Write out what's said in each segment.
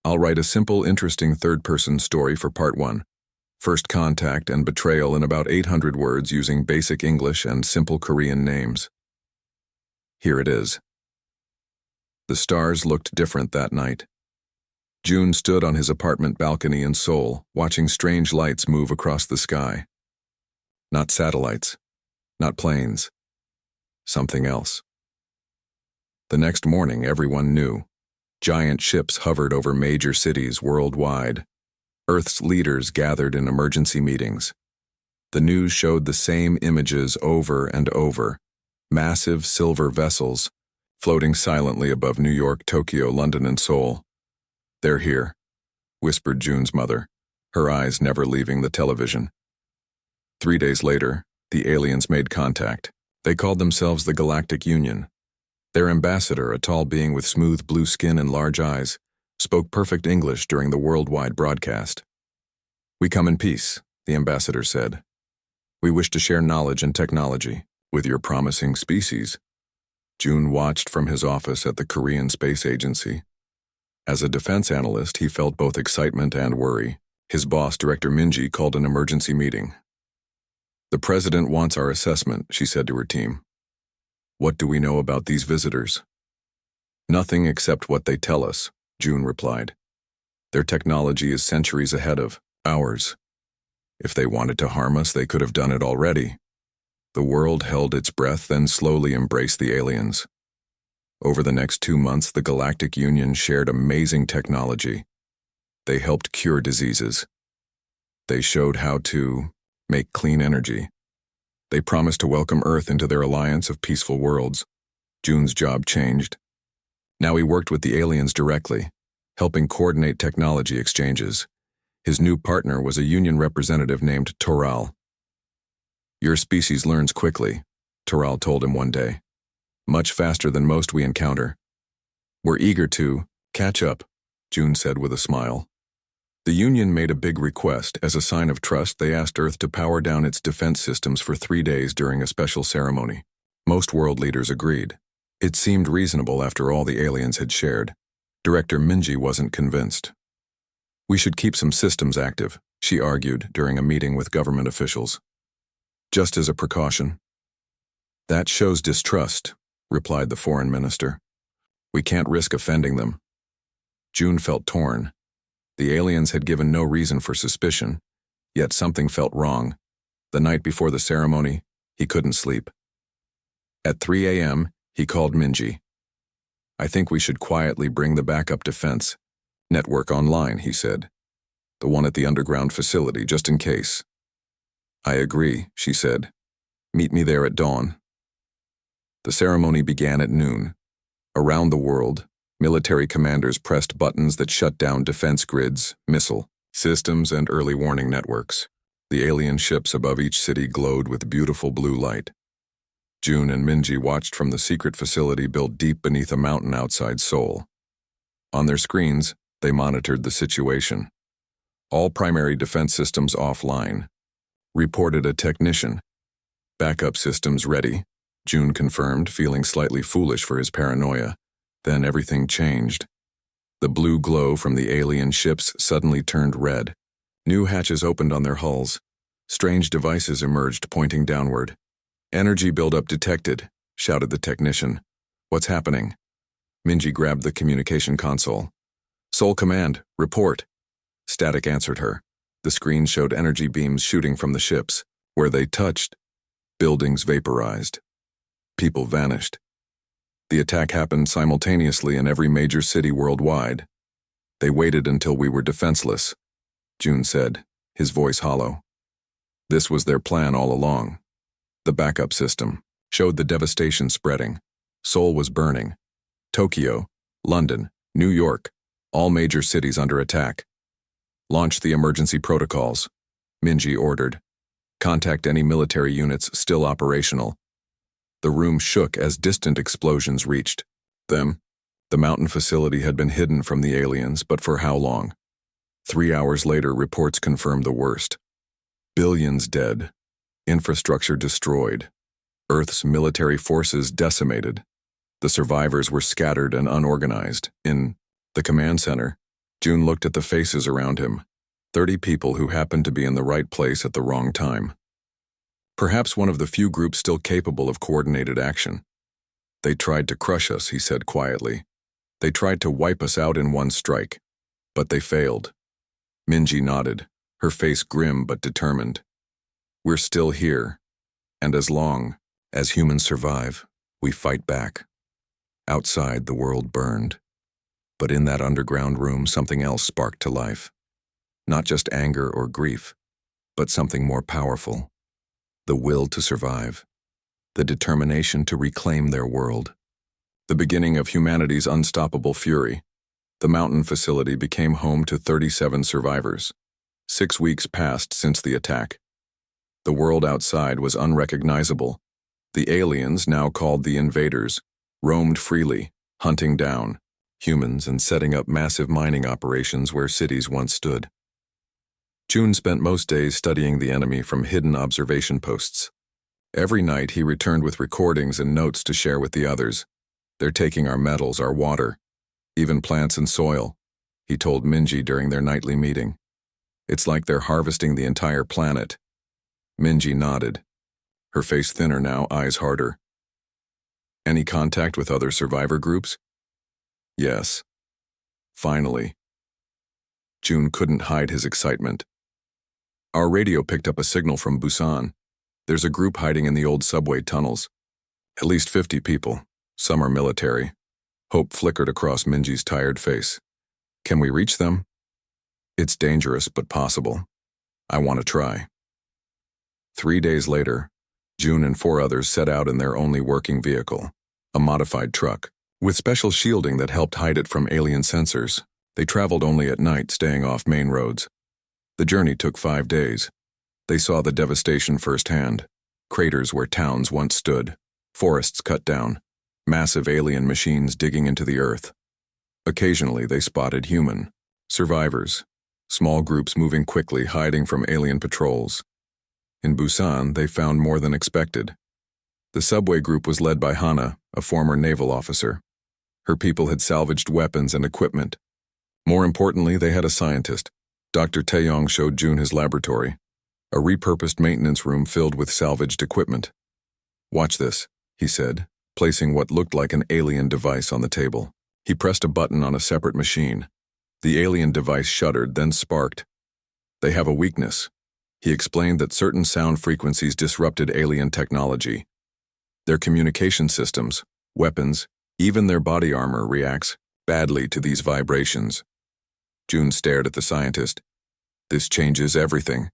I'll write a simple, interesting third-person story for part 1. First contact and betrayal in about 800 words using basic English and simple Korean names. Here it is. The stars looked different that night. June stood on his apartment balcony in Seoul, watching strange lights move across the sky. Not satellites, not planes, something else. The next morning, everyone knew. Giant ships hovered over major cities worldwide. Earth's leaders gathered in emergency meetings. The news showed the same images over and over. Massive silver vessels, floating silently above New York, Tokyo, London, and Seoul. "They're here," whispered June's mother, her eyes never leaving the television. 3 days later, the aliens made contact. They called themselves the Galactic Union. Their ambassador, a tall being with smooth blue skin and large eyes, spoke perfect English during the worldwide broadcast. "We come in peace," the ambassador said. "We wish to share knowledge and technology with your promising species." June watched from his office at the Korean Space Agency. As a defense analyst, he felt both excitement and worry. His boss, Director Minji, called an emergency meeting. "The president wants our assessment," she said to her team. "What do we know about these visitors?" "Nothing except what they tell us," June replied. "Their technology is centuries ahead of ours. If they wanted to harm us, they could have done it already." The world held its breath, then slowly embraced the aliens. Over the next 2 months, the Galactic Union shared amazing technology. They helped cure diseases. They showed how to make clean energy. They promised to welcome Earth into their alliance of peaceful worlds. June's job changed. Now he worked with the aliens directly, helping coordinate technology exchanges. His new partner was a union representative named Toral. "Your species learns quickly," Toral told him one day. "Much faster than most we encounter. We're eager to catch up," June said with a smile. The Union made a big request. As a sign of trust, they asked Earth to power down its defense systems for 3 days during a special ceremony. Most world leaders agreed. It seemed reasonable after all the aliens had shared. Director Minji wasn't convinced. "We should keep some systems active," she argued during a meeting with government officials. "Just as a precaution." "That shows distrust," replied the foreign minister. "We can't risk offending them." June felt torn. The aliens had given no reason for suspicion, yet something felt wrong. The night before the ceremony, he couldn't sleep. At 3 a.m., he called Minji. "I think we should quietly bring the backup defense network online," he said. "The one at the underground facility, just in case." "I agree," she said. "Meet me there at dawn." The ceremony began at noon. Around the world, military commanders pressed buttons that shut down defense grids, missile systems, and early warning networks. The alien ships above each city glowed with beautiful blue light. June and Minji watched from the secret facility built deep beneath a mountain outside Seoul. On their screens, they monitored the situation. "All primary defense systems offline," reported a technician. "Backup systems ready," June confirmed, feeling slightly foolish for his paranoia. Then everything changed. The blue glow from the alien ships suddenly turned red. New hatches opened on their hulls. Strange devices emerged, pointing downward. "Energy buildup detected," shouted the technician. "What's happening?" Minji grabbed the communication console. "Seoul Command, report." Static answered her. The screen showed energy beams shooting from the ships. Where they touched, buildings vaporized. People vanished. The attack happened simultaneously in every major city worldwide. "They waited until we were defenseless," June said, his voice hollow. "This was their plan all along." The backup system showed the devastation spreading. Seoul was burning. Tokyo, London, New York, all major cities under attack. "Launch the emergency protocols," Minji ordered. "Contact any military units still operational." The room shook as distant explosions reached them. The mountain facility had been hidden from the aliens, but for how long? 3 hours later, reports confirmed the worst. Billions dead. Infrastructure destroyed. Earth's military forces decimated. The survivors were scattered and unorganized. In the command center, June looked at the faces around him, 30 people who happened to be in the right place at the wrong time. Perhaps one of the few groups still capable of coordinated action. They tried to crush us, he said quietly. They tried to wipe us out in one strike. But they failed. Minji nodded, her face grim but determined. We're still here, and as long as humans survive, we fight back. Outside, the world burned. But in that underground room, something else sparked to life. Not just anger or grief, but something more powerful. The will to survive. The determination to reclaim their world. The beginning of humanity's unstoppable fury. The mountain facility became home to 37 survivors. 6 weeks passed since the attack. The world outside was unrecognizable. The aliens, now called the invaders, roamed freely, hunting down humans and setting up massive mining operations where cities once stood. June spent most days studying the enemy from hidden observation posts. Every night he returned with recordings and notes to share with the others. They're taking our metals, our water, even plants and soil, he told Minji during their nightly meeting. It's like they're harvesting the entire planet. Minji nodded, her face thinner now, eyes harder. Any contact with other survivor groups? Yes. Finally. June couldn't hide his excitement. Our radio picked up a signal from Busan. There's a group hiding in the old subway tunnels. At least 50 people. Some are military. Hope flickered across Minji's tired face. Can we reach them? It's dangerous, but possible. I want to try. 3 days later, June and 4 others set out in their only working vehicle, a modified truck. With special shielding that helped hide it from alien sensors, they traveled only at night, staying off main roads. The journey took 5 days. They saw the devastation firsthand. Craters where towns once stood, forests cut down, massive alien machines digging into the earth. Occasionally they spotted human survivors, small groups moving quickly, hiding from alien patrols. In Busan, they found more than expected. The subway group was led by Hana, a former naval officer. Her people had salvaged weapons and equipment. More importantly, they had a scientist. Dr. Taeyong showed June his laboratory, a repurposed maintenance room filled with salvaged equipment. Watch this, he said, placing what looked like an alien device on the table. He pressed a button on a separate machine. The alien device shuddered, then sparked. They have a weakness. He explained that certain sound frequencies disrupted alien technology. Their communication systems, weapons, even their body armor reacts badly to these vibrations. June stared at the scientist. This changes everything.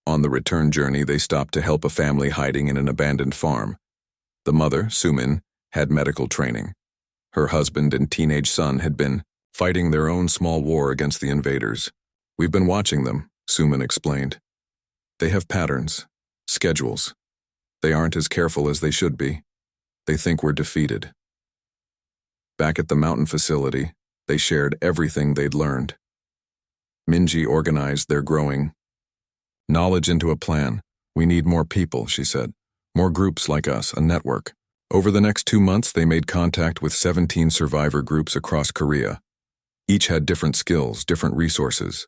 On the return journey, they stopped to help a family hiding in an abandoned farm. The mother, Sumin, had medical training. Her husband and teenage son had been fighting their own small war against the invaders. We've been watching them, Sumin explained. They have patterns, schedules. They aren't as careful as they should be. They think we're defeated. Back at the mountain facility, they shared everything they'd learned. Minji organized their growing knowledge into a plan. We need more people, she said. More groups like us, a network. Over the next 2 months, they made contact with 17 survivor groups across Korea. Each had different skills, different resources.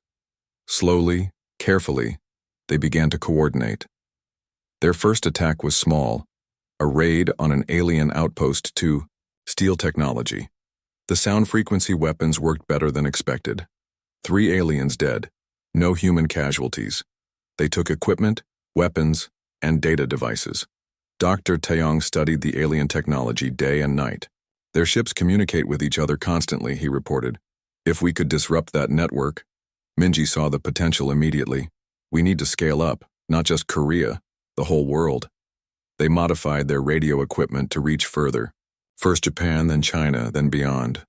Slowly, carefully, they began to coordinate. Their first attack was small, a raid on an alien outpost to steal technology. The sound frequency weapons worked better than expected. 3 aliens dead, no human casualties. They took equipment, weapons, and data devices. Dr. Taeyong studied the alien technology day and night. Their ships communicate with each other constantly, he reported. If we could disrupt that network, Minji saw the potential immediately. We need to scale up, not just Korea, the whole world. They modified their radio equipment to reach further. First Japan, then China, then beyond.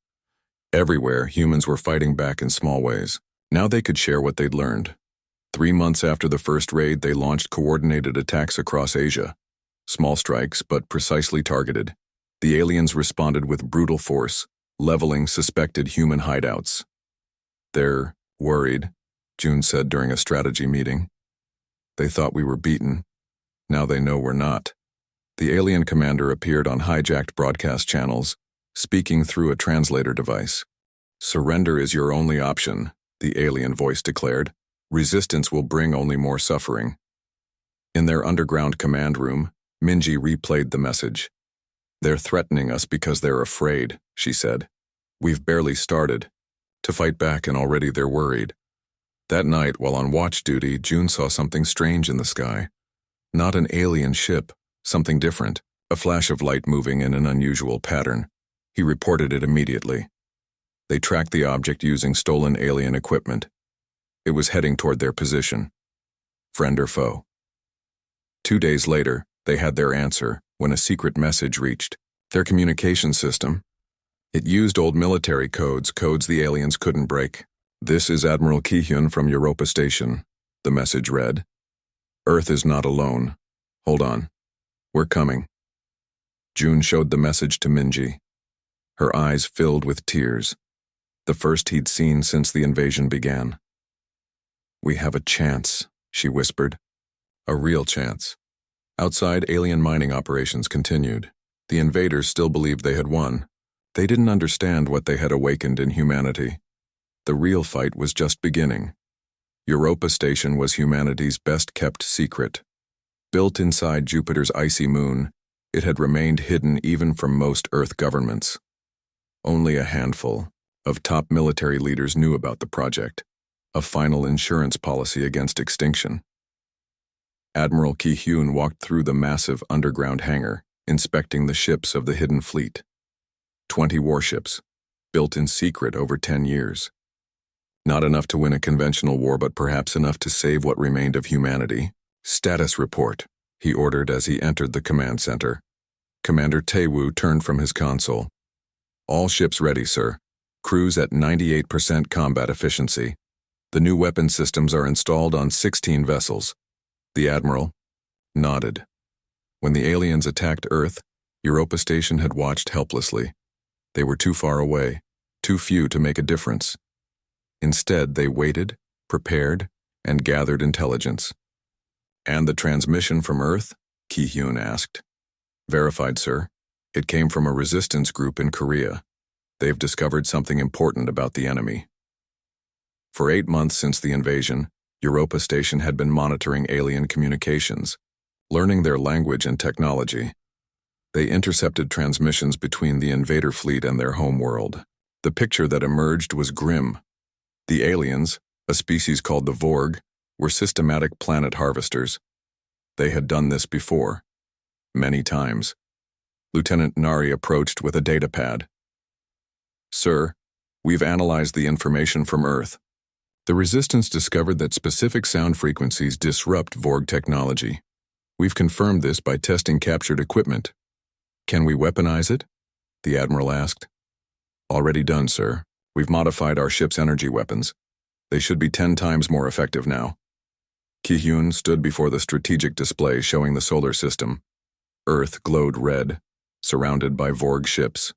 Everywhere, humans were fighting back in small ways. Now they could share what they'd learned. 3 months after the first raid, they launched coordinated attacks across Asia. Small strikes, but precisely targeted. The aliens responded with brutal force, leveling suspected human hideouts. They're worried, June said during a strategy meeting. They thought we were beaten. Now they know we're not. The alien commander appeared on hijacked broadcast channels, speaking through a translator device. Surrender is your only option, the alien voice declared. Resistance will bring only more suffering. In their underground command room, Minji replayed the message. They're threatening us because they're afraid, she said. We've barely started to fight back and already they're worried. That night, while on watch duty, June saw something strange in the sky. Not an alien ship, something different, a flash of light moving in an unusual pattern. He reported it immediately. They tracked the object using stolen alien equipment. It was heading toward their position. Friend or foe? 2 days later, they had their answer when a secret message reached their communication system. It used old military codes the aliens couldn't break. This is Admiral Ki-hyun from Europa Station, the message read. Earth is not alone. Hold on. We're coming. June showed the message to Minji. Her eyes filled with tears, the first he'd seen since the invasion began. We have a chance, she whispered. A real chance. Outside, alien mining operations continued. The invaders still believed they had won. They didn't understand what they had awakened in humanity. The real fight was just beginning. Europa Station was humanity's best-kept secret. Built inside Jupiter's icy moon, it had remained hidden even from most Earth governments. Only a handful of top military leaders knew about the project, a final insurance policy against extinction. Admiral Ki-hyun walked through the massive underground hangar, inspecting the ships of the hidden fleet. 20 warships, built in secret over 10 years. Not enough to win a conventional war, but perhaps enough to save what remained of humanity. Status report, he ordered as he entered the command center. Commander Tae-woo turned from his console. All ships ready, sir. Crews at 98% combat efficiency. The new weapon systems are installed on 16 vessels. The Admiral nodded. When the aliens attacked Earth, Europa Station had watched helplessly. They were too far away, too few to make a difference. Instead, they waited, prepared, and gathered intelligence. And the transmission from Earth? Ki-hyun asked. Verified, sir. It came from a resistance group in Korea. They've discovered something important about the enemy. For 8 months since the invasion, Europa Station had been monitoring alien communications, learning their language and technology. They intercepted transmissions between the invader fleet and their home world. The picture that emerged was grim. The aliens, a species called the Vorg, were systematic planet harvesters. They had done this before, many times. Lieutenant Nari approached with a datapad. Sir, we've analyzed the information from Earth. The Resistance discovered that specific sound frequencies disrupt Vorg technology. We've confirmed this by testing captured equipment. Can we weaponize it? The Admiral asked. Already done, sir. We've modified our ship's energy weapons. They should be 10 times more effective now. Ki-hyun stood before the strategic display showing the solar system. Earth glowed red, surrounded by Vorg ships.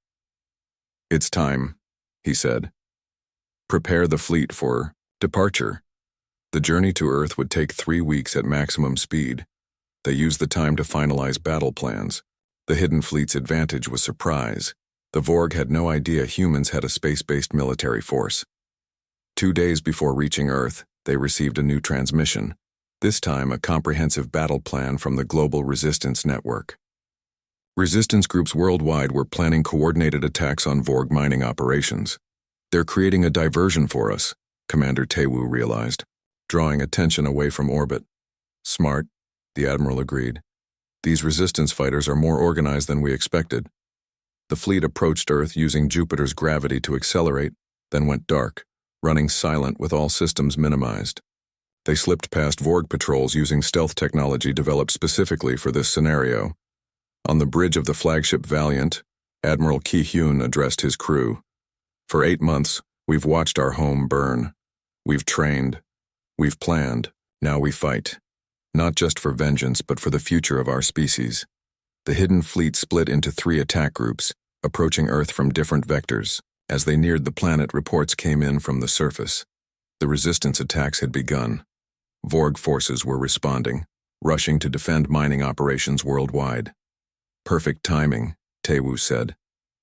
It's time, he said. Prepare the fleet for departure. The journey to Earth would take 3 weeks at maximum speed. They used the time to finalize battle plans. The hidden fleet's advantage was surprise. The Vorg had no idea humans had a space-based military force. 2 days before reaching Earth, they received a new transmission, this time a comprehensive battle plan from the Global Resistance Network. Resistance groups worldwide were planning coordinated attacks on Vorg mining operations. They're creating a diversion for us, Commander Tae-woo realized, drawing attention away from orbit. Smart, the Admiral agreed. These resistance fighters are more organized than we expected. The fleet approached Earth using Jupiter's gravity to accelerate, then went dark, running silent with all systems minimized. They slipped past Vorg patrols using stealth technology developed specifically for this scenario. On the bridge of the flagship Valiant, Admiral Ki-hyun addressed his crew. For 8 months, we've watched our home burn. We've trained. We've planned. Now we fight. Not just for vengeance, but for the future of our species. The hidden fleet split into 3 attack groups, approaching Earth from different vectors. As they neared the planet, reports came in from the surface. The resistance attacks had begun. Vorg forces were responding, rushing to defend mining operations worldwide. Perfect timing, Tae-woo said.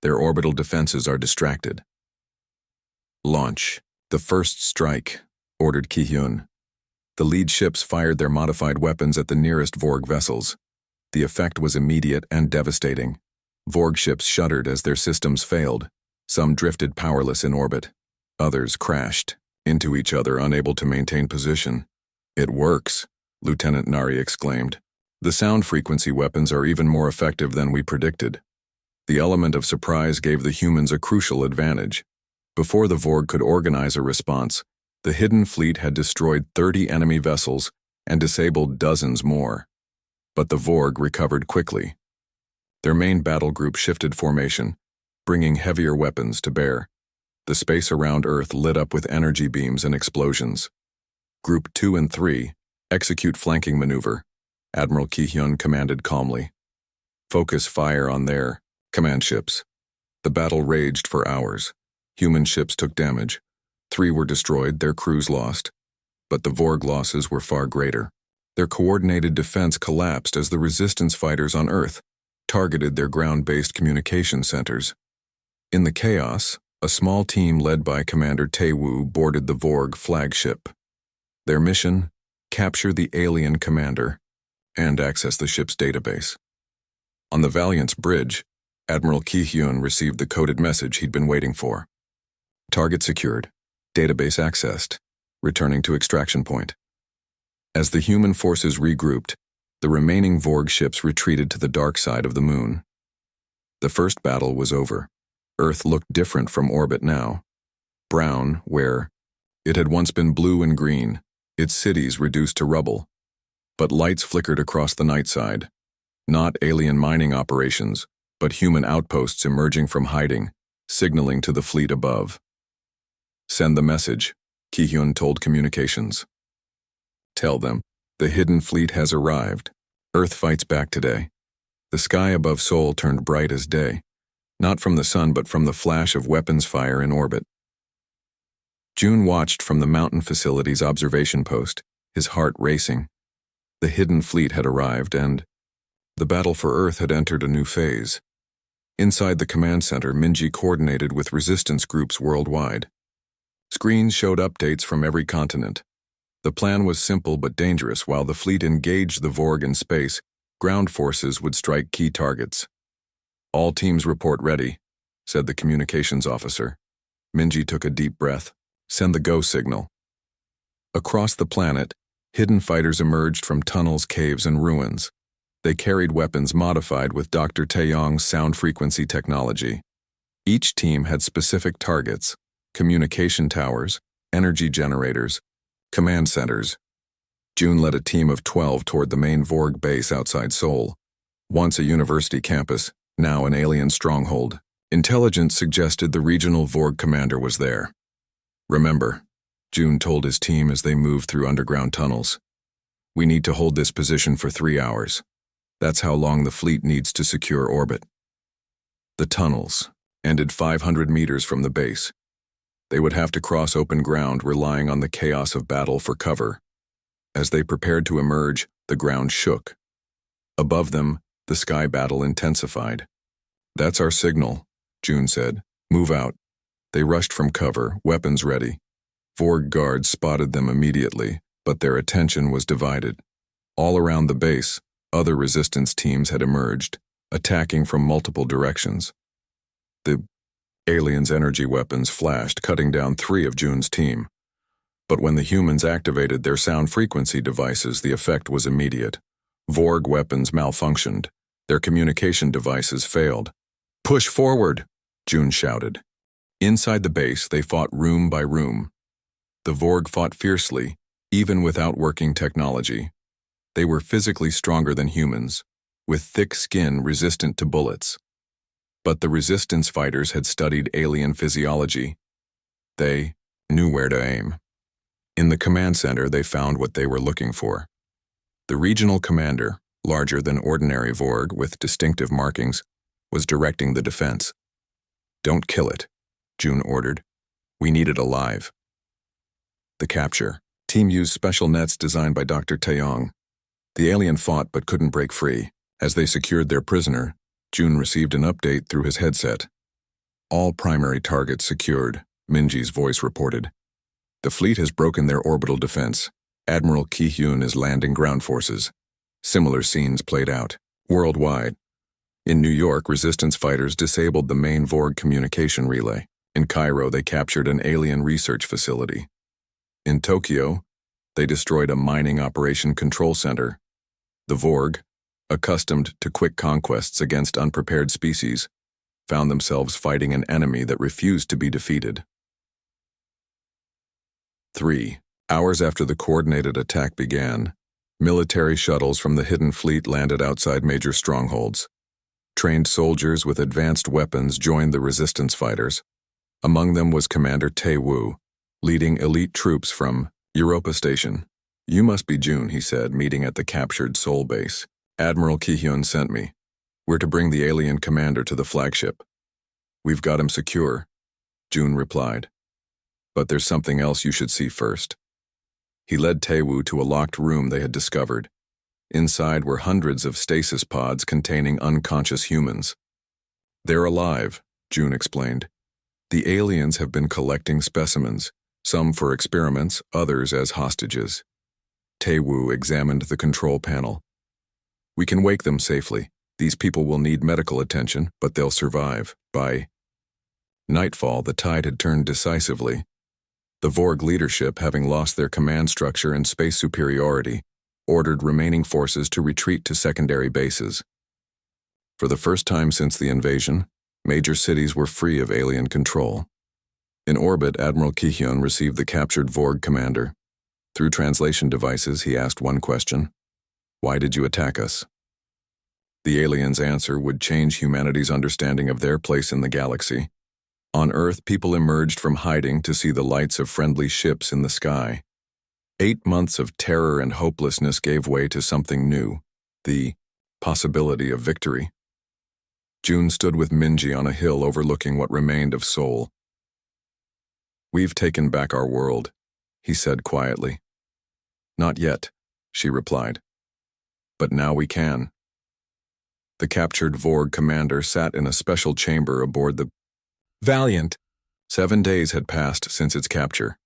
Their orbital defenses are distracted. Launch. The first strike, ordered Ki-hyun. The lead ships fired their modified weapons at the nearest Vorg vessels. The effect was immediate and devastating. Vorg ships shuddered as their systems failed. Some drifted powerless in orbit. Others crashed into each other, unable to maintain position. "It works," Lieutenant Nari exclaimed. "The sound frequency weapons are even more effective than we predicted." The element of surprise gave the humans a crucial advantage. Before the Vorg could organize a response, the hidden fleet had destroyed 30 enemy vessels and disabled dozens more. But the Vorg recovered quickly. Their main battle group shifted formation, bringing heavier weapons to bear. The space around Earth lit up with energy beams and explosions. Group 2 and 3, execute flanking maneuver, Admiral Ki-hyun commanded calmly. Focus fire on their command ships. The battle raged for hours. Human ships took damage. 3 were destroyed, their crews lost. But the Vorg losses were far greater. Their coordinated defense collapsed as the resistance fighters on Earth targeted their ground-based communication centers. In the chaos, a small team led by Commander Tae-woo boarded the Vorg flagship. Their mission: capture the alien commander and access the ship's database. On the Valiant's bridge, Admiral Ki-hyun received the coded message he'd been waiting for. Target secured. Database accessed. Returning to extraction point. As the human forces regrouped, the remaining Vorg ships retreated to the dark side of the moon. The first battle was over. Earth looked different from orbit now. Brown, where it had once been blue and green, its cities reduced to rubble. But lights flickered across the night side. Not alien mining operations, but human outposts emerging from hiding, signaling to the fleet above. "Send the message," Ki-hyun told communications. "Tell them, the hidden fleet has arrived. Earth fights back today." The sky above Seoul turned bright as day, not from the sun but from the flash of weapons fire in orbit. June watched from the mountain facility's observation post, his heart racing. The hidden fleet had arrived and the battle for Earth had entered a new phase. Inside the command center, Minji coordinated with resistance groups worldwide. Screens showed updates from every continent. The plan was simple but dangerous. While the fleet engaged the Vorg in space, ground forces would strike key targets. "All teams report ready," said the communications officer. Minji took a deep breath. "Send the go signal." Across the planet, hidden fighters emerged from tunnels, caves, and ruins. They carried weapons modified with Dr. Taeyong's sound frequency technology. Each team had specific targets: communication towers, energy generators, command centers. June led a team of 12 toward the main Vorg base outside Seoul. Once a university campus, now an alien stronghold. Intelligence suggested the regional Vorg commander was there. "Remember," June told his team as they moved through underground tunnels, "we need to hold this position for 3 hours. That's how long the fleet needs to secure orbit." The tunnels ended 500 meters from the base. They would have to cross open ground, relying on the chaos of battle for cover. As they prepared to emerge, the ground shook. Above them, the sky battle intensified. "That's our signal," June said. "Move out." They rushed from cover, weapons ready. Vorg guards spotted them immediately, but their attention was divided. All around the base, other resistance teams had emerged, attacking from multiple directions. The aliens' energy weapons flashed, cutting down 3 of June's team. But when the humans activated their sound frequency devices, the effect was immediate. Vorg weapons malfunctioned. Their communication devices failed. "Push forward," June shouted. Inside the base, they fought room by room. The Vorg fought fiercely, even without working technology. They were physically stronger than humans, with thick skin resistant to bullets. But the resistance fighters had studied alien physiology. They knew where to aim. In the command center, they found what they were looking for. The regional commander, larger than ordinary Vorg with distinctive markings, was directing the defense. "Don't kill it," June ordered. "We need it alive." The capture team used special nets designed by Dr. Taeyong. The alien fought but couldn't break free. As they secured their prisoner, June received an update through his headset. "All primary targets secured. Minji's voice reported. The fleet has broken their orbital defense. Admiral Ki-hyun is landing ground forces. Similar scenes played out worldwide. In New York, resistance fighters disabled the main Vorg communication relay. In Cairo, they captured an alien research facility. In Tokyo, they destroyed a mining operation control center. The Vorg, accustomed to quick conquests against unprepared species, found themselves fighting an enemy that refused to be defeated. 3 hours after the coordinated attack began, military shuttles from the hidden fleet landed outside major strongholds. Trained soldiers with advanced weapons joined the resistance fighters. Among them was Commander Tae-woo, leading elite troops from Europa Station. "You must be June," he said, meeting at the captured Seoul base. "Admiral Ki-hyun sent me. We're to bring the alien commander to the flagship." "We've got him secure," June replied. "But there's something else you should see first." He led Tae-woo to a locked room they had discovered. Inside were hundreds of stasis pods containing unconscious humans. "They're alive," June explained. "The aliens have been collecting specimens, some for experiments, others as hostages." Tae-woo examined the control panel. "We can wake them safely. These people will need medical attention, but they'll survive." By nightfall, the tide had turned decisively. The Vorg leadership, having lost their command structure and space superiority, ordered remaining forces to retreat to secondary bases. For the first time since the invasion, major cities were free of alien control. In orbit, Admiral Ki-hyun received the captured Vorg commander. Through translation devices, he asked one question: "Why did you attack us?" The alien's answer would change humanity's understanding of their place in the galaxy. On Earth, people emerged from hiding to see the lights of friendly ships in the sky. 8 months of terror and hopelessness gave way to something new, the possibility of victory. June stood with Minji on a hill overlooking what remained of Seoul. "We've taken back our world," he said quietly. "Not yet," she replied. "But now we can." The captured Vorg commander sat in a special chamber aboard the Valiant. 7 days had passed since its capture.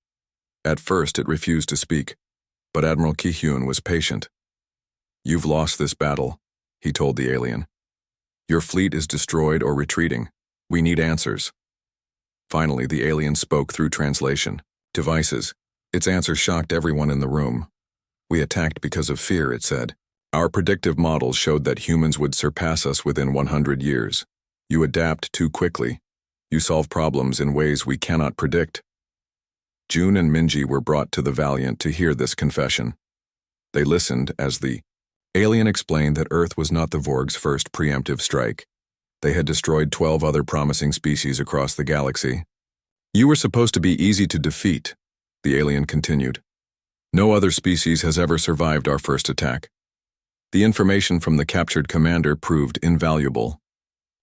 At first, it refused to speak, but Admiral Ki-hyun was patient. "You've lost this battle," he told the alien. "Your fleet is destroyed or retreating. We need answers." Finally, the alien spoke through translation devices. Its answer shocked everyone in the room. "We attacked because of fear," it said. "Our predictive models showed that humans would surpass us within 100 years. You adapt too quickly. You solve problems in ways we cannot predict." June and Minji were brought to the Valiant to hear this confession. They listened as the alien explained that Earth was not the Vorg's first preemptive strike. They had destroyed 12 other promising species across the galaxy. "You were supposed to be easy to defeat," the alien continued. "No other species has ever survived our first attack." The information from the captured commander proved invaluable.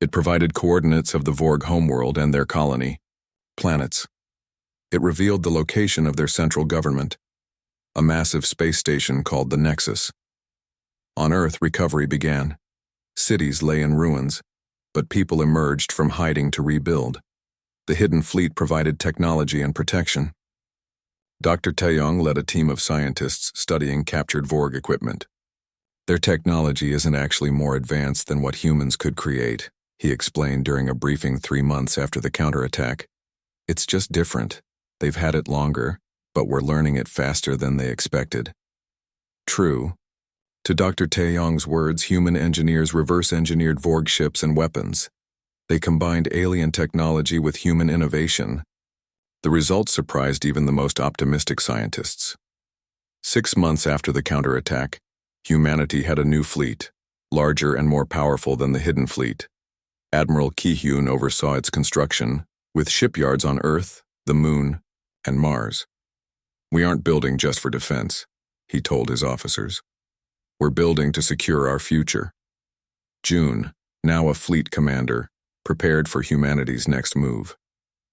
It provided coordinates of the Vorg homeworld and their colony, planets. It revealed the location of their central government, a massive space station called the Nexus. On Earth, recovery began. Cities lay in ruins, but people emerged from hiding to rebuild. The hidden fleet provided technology and protection. Dr. Taeyong led a team of scientists studying captured Vorg equipment. "Their technology isn't actually more advanced than what humans could create," he explained during a briefing 3 months after the counterattack. "It's just different. They've had it longer, but we're learning it faster than they expected." True. To Dr. Taeyong's words, human engineers reverse-engineered Vorg ships and weapons. They combined alien technology with human innovation. The results surprised even the most optimistic scientists. 6 months after the counterattack, humanity had a new fleet, larger and more powerful than the hidden fleet. Admiral Ki-hyun oversaw its construction, with shipyards on Earth, the Moon, and Mars. "We aren't building just for defense," he told his officers. "We're building to secure our future." June, now a fleet commander, prepared for humanity's next move.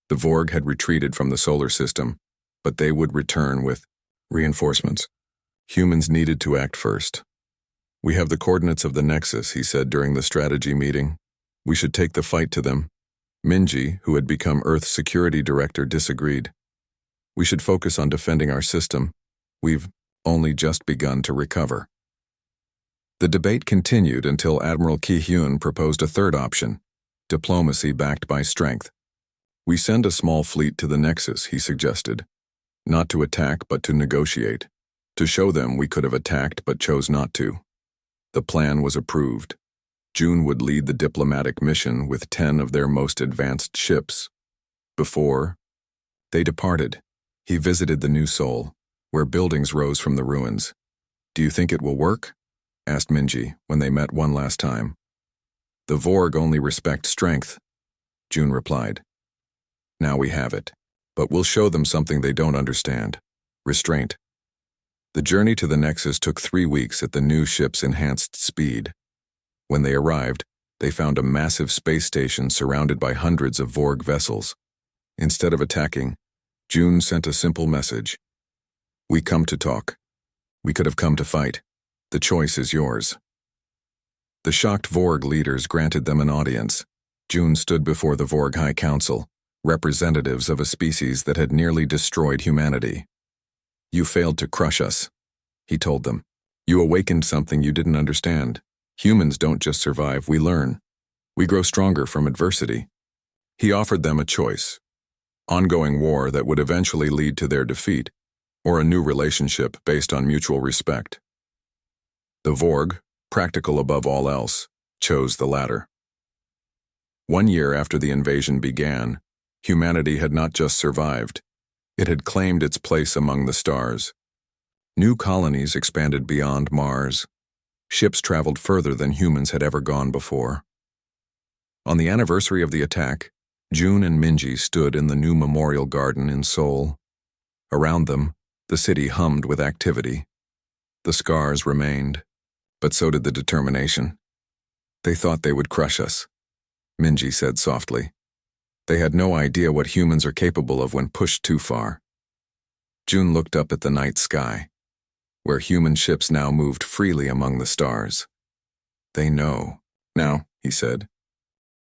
The Vorg had retreated from the solar system, but they would return with reinforcements. Humans needed to act first. "We have the coordinates of the Nexus," he said during the strategy meeting. "We should take the fight to them. Minji, who had become Earth Security Director, disagreed. We should focus on defending our system. We've only just begun to recover. The debate continued until Admiral Ki-hyun proposed a third option, diplomacy backed by strength. We send a small fleet to the Nexus, he suggested. Not to attack, but to negotiate. To show them we could have attacked but chose not to. The plan was approved. June would lead the diplomatic mission with 10 of their most advanced ships. Before they departed, he visited the New Seoul, where buildings rose from the ruins. "Do you think it will work?" asked Minji when they met one last time. "The Vorg only respect strength," June replied. "Now we have it. But we'll show them something they don't understand. Restraint." The journey to the Nexus took 3 weeks at the new ship's enhanced speed. When they arrived, they found a massive space station surrounded by hundreds of Vorg vessels. Instead of attacking, June sent a simple message. "We come to talk. We could have come to fight. The choice is yours." The shocked Vorg leaders granted them an audience. June stood before the Vorg High Council, representatives of a species that had nearly destroyed humanity. "You failed to crush us," he told them. "You awakened something you didn't understand. Humans don't just survive, we learn. We grow stronger from adversity." He offered them a choice: ongoing war that would eventually lead to their defeat, or a new relationship based on mutual respect. The Vorg, practical above all else, chose the latter. 1 year after the invasion began, humanity had not just survived, it had claimed its place among the stars. New colonies expanded beyond Mars. Ships traveled further than humans had ever gone before. On the anniversary of the attack, June and Minji stood in the new memorial garden in Seoul. Around them, the city hummed with activity. The scars remained, but so did the determination. "They thought they would crush us," Minji said softly. "They had no idea what humans are capable of when pushed too far." June looked up at the night sky, where human ships now moved freely among the stars. "They know now," he said.